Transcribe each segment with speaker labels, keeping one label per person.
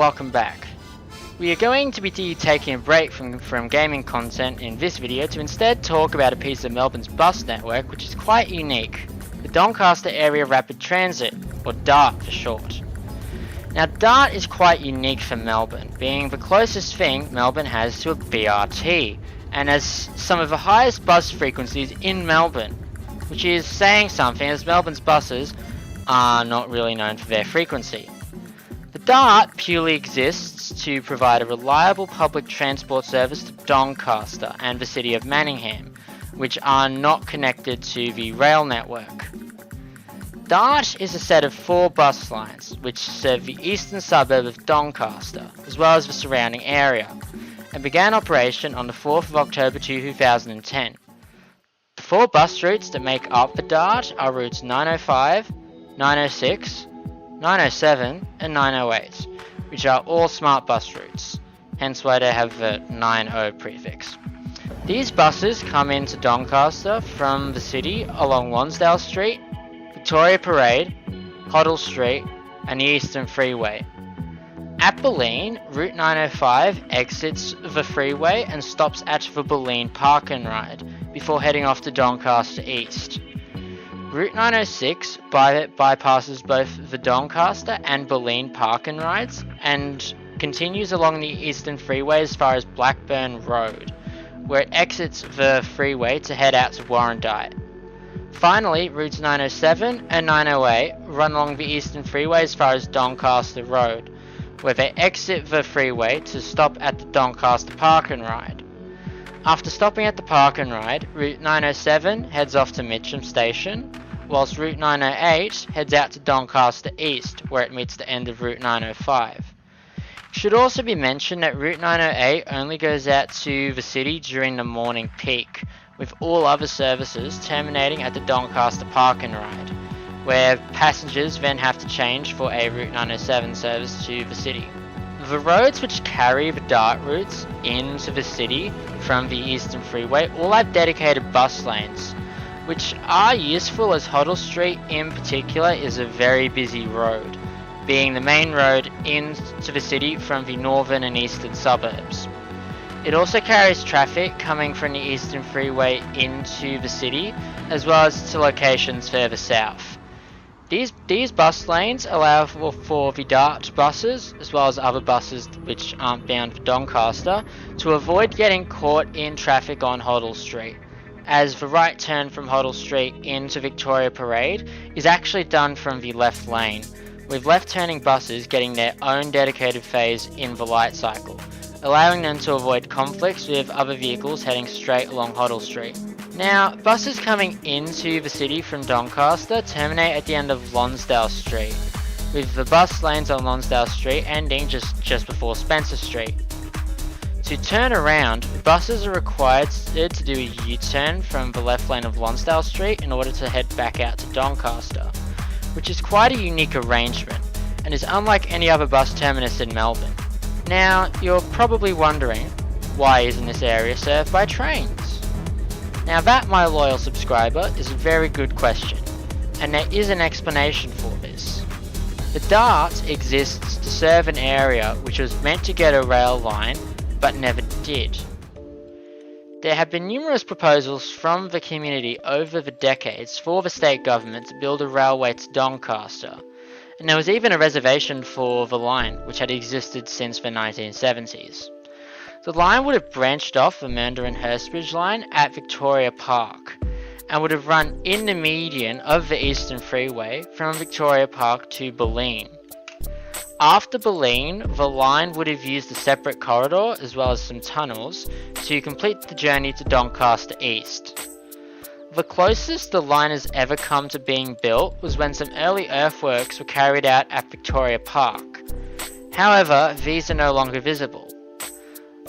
Speaker 1: welcome back. We are going to be taking a break from gaming content in this video to instead talk about a piece of Melbourne's bus network which is quite unique, the Doncaster Area Rapid Transit, or DART for short. Now DART is quite unique for Melbourne, being the closest thing Melbourne has to a BRT, and has some of the highest bus frequencies in Melbourne, which is saying something as Melbourne's buses are not really known for their frequency. The DART purely exists to provide a reliable public transport service to Doncaster and the city of Manningham, which are not connected to the rail network. DART is a set of 4 bus lines which serve the eastern suburb of Doncaster, as well as the surrounding area, and began operation on the 4th of October 2010. The 4 bus routes that make up the DART are routes 905, 906, 907 and 908, which are all smart bus routes, hence why they have the 90 prefix. These buses come into Doncaster from the city along Lonsdale Street, Victoria Parade, Hoddle Street and the Eastern Freeway. At Bulleen, Route 905 exits the freeway and stops at the Bulleen Park and Ride before heading off to Doncaster East. Route 906 bypasses both the Doncaster and Bulleen Park and Rides and continues along the Eastern Freeway as far as Blackburn Road, where it exits the freeway to head out to Warrandyte. Finally, routes 907 and 908 run along the Eastern Freeway as far as Doncaster Road, where they exit the freeway to stop at the Doncaster Park and Ride. After stopping at the Park and Ride, route 907 heads off to Mitcham Station, whilst route 908 heads out to Doncaster East, where it meets the end of route 905. It should also be mentioned that route 908 only goes out to the city during the morning peak, with all other services terminating at the Doncaster Park and Ride, where passengers then have to change for a route 907 service to the city. The roads which carry the DART routes into the city from the Eastern Freeway all have dedicated bus lanes, which are useful as Hoddle Street in particular is a very busy road, being the main road into the city from the northern and eastern suburbs. It also carries traffic coming from the Eastern Freeway into the city, as well as to locations further south. These bus lanes allow for the DART buses, as well as other buses which aren't bound for Doncaster, to avoid getting caught in traffic on Hoddle Street, as the right turn from Hoddle Street into Victoria Parade is actually done from the left lane, with left-turning buses getting their own dedicated phase in the light cycle, allowing them to avoid conflicts with other vehicles heading straight along Hoddle Street. Now, buses coming into the city from Doncaster terminate at the end of Lonsdale Street, with the bus lanes on Lonsdale Street ending just before Spencer Street. To turn around, buses are required to do a U-turn from the left lane of Lonsdale Street in order to head back out to Doncaster, which is quite a unique arrangement and is unlike any other bus terminus in Melbourne. Now, you're probably wondering, why isn't this area served by trains? Now that, my loyal subscriber, is a very good question, and there is an explanation for this. The DART exists to serve an area which was meant to get a rail line, but never did. There have been numerous proposals from the community over the decades for the state government to build a railway to Doncaster, and there was even a reservation for the line, which had existed since the 1970s. The line would have branched off the Mernda and Hurstbridge line at Victoria Park, and would have run in the median of the Eastern Freeway from Victoria Park to Bulleen. After Bulleen, the line would have used a separate corridor as well as some tunnels to complete the journey to Doncaster East. The closest the line has ever come to being built was when some early earthworks were carried out at Victoria Park. However, these are no longer visible.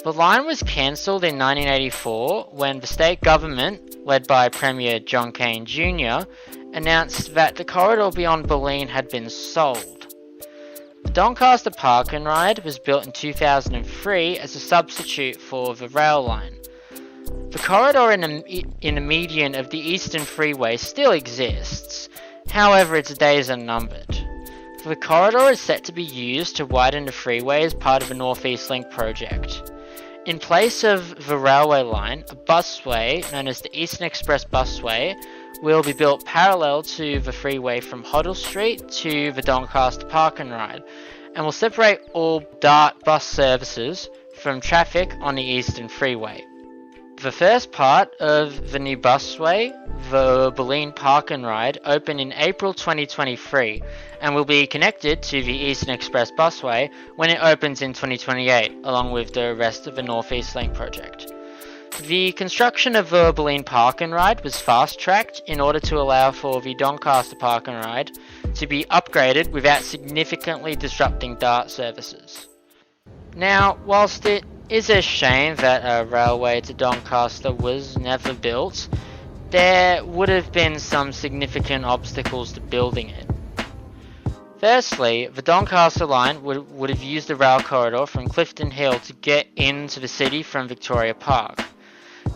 Speaker 1: The line was cancelled in 1984 when the state government, led by Premier John Cain Jr., announced that the corridor beyond Bulleen had been sold. The Doncaster Park and Ride was built in 2003 as a substitute for the rail line. The corridor in the median of the Eastern Freeway still exists, however its days are numbered. The corridor is set to be used to widen the freeway as part of a North East Link project. In place of the railway line, a busway known as the Eastern Express Busway will be built parallel to the freeway from Hoddle Street to the Doncaster Park and Ride, and will separate all DART bus services from traffic on the Eastern Freeway. The first part of the new busway, the Berlin Park and Ride, opened in April 2023 and will be connected to the Eastern Express Busway when it opens in 2028, along with the rest of the North East Link project. The construction of the Berlin Park and Ride was fast-tracked in order to allow for the Doncaster Park and Ride to be upgraded without significantly disrupting DART services. Now, whilst it is a shame that a railway to Doncaster was never built, there would have been some significant obstacles to building it. Firstly, the Doncaster line would have used the rail corridor from Clifton Hill to get into the city from Victoria Park.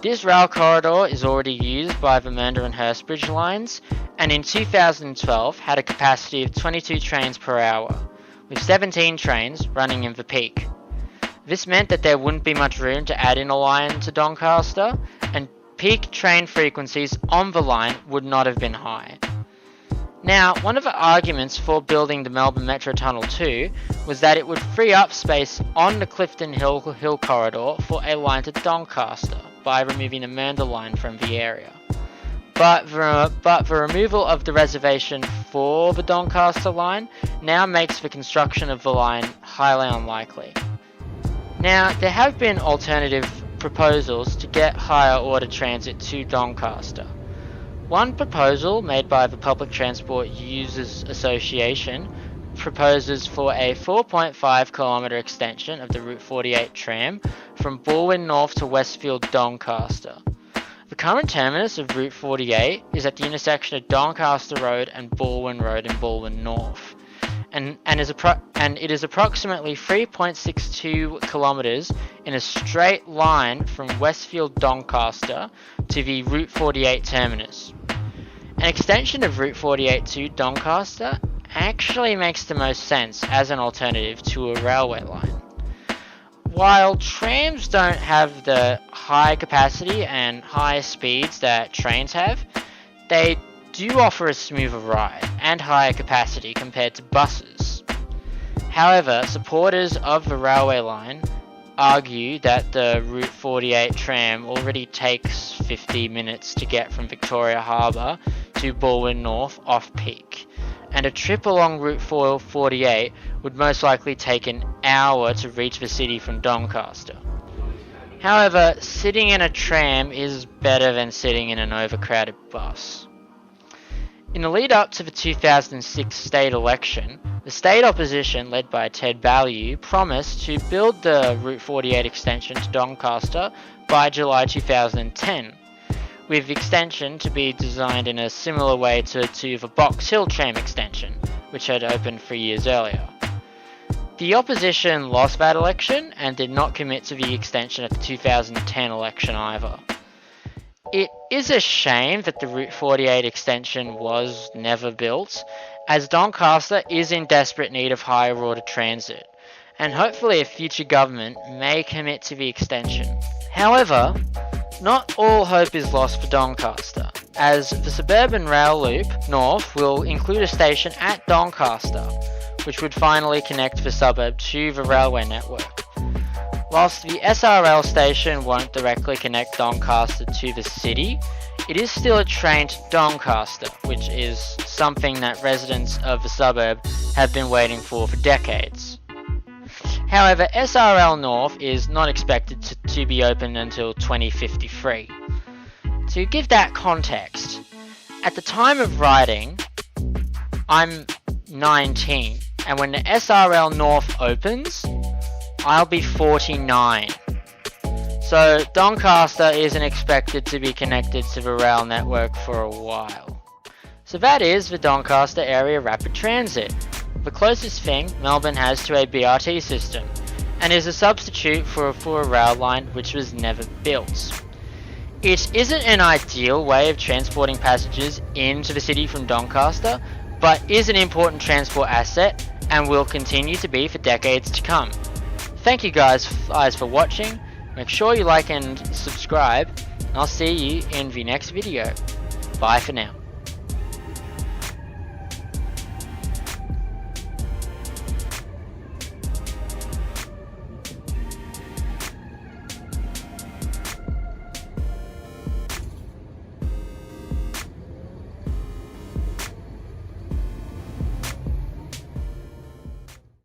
Speaker 1: This rail corridor is already used by the Mernda and Hurstbridge lines, and in 2012 had a capacity of 22 trains per hour, with 17 trains running in the peak. This meant that there wouldn't be much room to add in a line to Doncaster, and peak train frequencies on the line would not have been high. Now, one of the arguments for building the Melbourne Metro Tunnel 2 was that it would free up space on the Clifton Hill corridor for a line to Doncaster by removing the Mernda line from the area. But the removal of the reservation for the Doncaster line now makes the construction of the line highly unlikely. Now, there have been alternative proposals to get higher order transit to Doncaster. One proposal made by the Public Transport Users Association proposes for a 4.5 kilometre extension of the Route 48 tram from Balwyn North to Westfield Doncaster. The current terminus of Route 48 is at the intersection of Doncaster Road and Balwyn Road in Balwyn North, and it is approximately 3.62 kilometres in a straight line from Westfield Doncaster to the Route 48 terminus. An extension of Route 48 to Doncaster actually makes the most sense as an alternative to a railway line. While trams don't have the high capacity and high speeds that trains have, they do offer a smoother ride and higher capacity compared to buses. However, supporters of the railway line argue that the Route 48 tram already takes 50 minutes to get from Victoria Harbour to Balwyn North off-peak, and a trip along Route 48 would most likely take an hour to reach the city from Doncaster. However, sitting in a tram is better than sitting in an overcrowded bus. In the lead up to the 2006 state election, the state opposition, led by Ted Baillieu, promised to build the Route 48 extension to Doncaster by July 2010, with the extension to be designed in a similar way to the Box Hill tram extension, which had opened 3 years earlier. The opposition lost that election and did not commit to the extension at the 2010 election either. It is a shame that the Route 48 extension was never built, as Doncaster is in desperate need of higher order transit, and hopefully a future government may commit to the extension. However, not all hope is lost for Doncaster, as the Suburban Rail Loop North will include a station at Doncaster, which would finally connect the suburb to the railway network. Whilst the SRL station won't directly connect Doncaster to the city, it is still a train to Doncaster, which is something that residents of the suburb have been waiting for decades. However, SRL North is not expected to be open until 2053. To give that context, at the time of writing, I'm 19, and when the SRL North opens, I'll be 49. So Doncaster isn't expected to be connected to the rail network for a while. So that is the Doncaster Area Rapid Transit, the closest thing Melbourne has to a BRT system, and is a substitute for a rail line which was never built. It isn't an ideal way of transporting passengers into the city from Doncaster, but is an important transport asset and will continue to be for decades to come. Thank you guys for watching. Make sure you like and subscribe, and I'll see you in the next video. Bye for now.